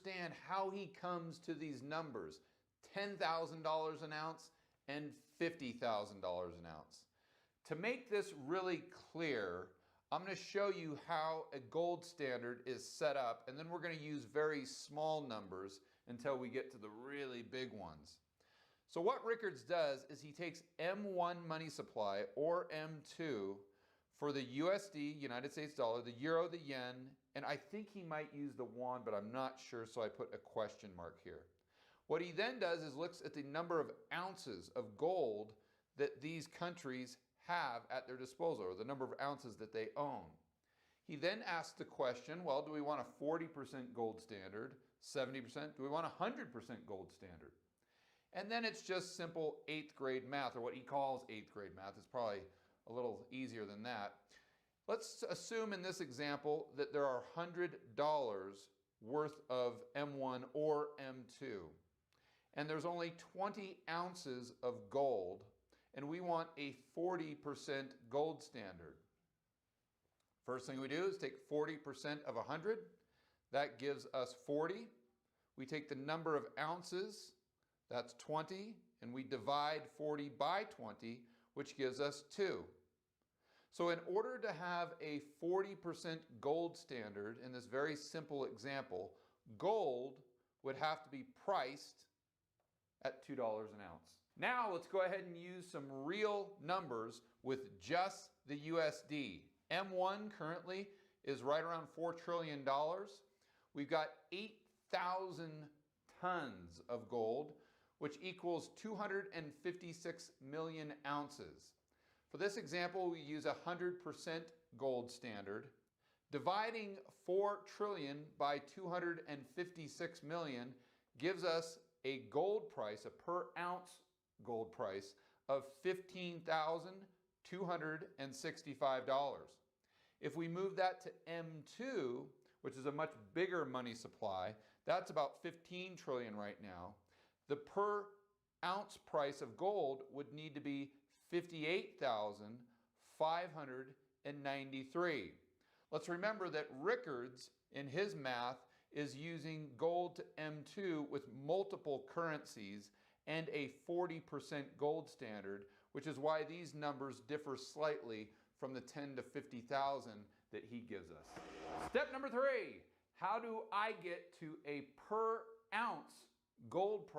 understand how he comes to these numbers, $10,000 an ounce and $50,000 an ounce. To make this really clear, I'm going to show you how a gold standard is set up, and then we're going to use very small numbers until we get to the really big ones. So what Rickards does is he takes M1 money supply, or M2, for the USD, United States dollar, the euro, the yen, and I think he might use the won, but I'm not sure, so I put a question mark here. What he then does is looks at the number of ounces of gold that these countries have at their disposal, or the number of ounces that they own. He then asks the question, well, do we want a 40% gold standard, 70%? Do we want a 100% gold standard? And then it's just simple 8th grade math, or what he calls 8th grade math. It's probably a little easier than that. Let's assume in this example that there are $100 worth of M1 or M2, and there's only 20 ounces of gold, and we want a 40% gold standard. First thing we do is take 40% of 100. That gives us 40. We take the number of ounces, that's 20, and we divide 40 by 20, which gives us 2. So in order to have a 40% gold standard in this very simple example, gold would have to be priced at $2 an ounce. Now let's go ahead and use some real numbers with just the USD. M1 currently is right around $4 trillion. We've got 8,000 tons of gold, which equals 256 million ounces. For this example, we use a 100% gold standard. Dividing 4 trillion by 256 million gives us a gold price, a per ounce gold price of $15,265. If we move that to M2, which is a much bigger money supply, that's about 15 trillion right now. The per ounce price of gold would need to be 58,593. Let's remember that Rickards, in his math, is using gold to M2 with multiple currencies and a 40% gold standard, which is why these numbers differ slightly from the 10 to 50,000 that he gives us. Step number 3, how do I get to a per ounce gold price?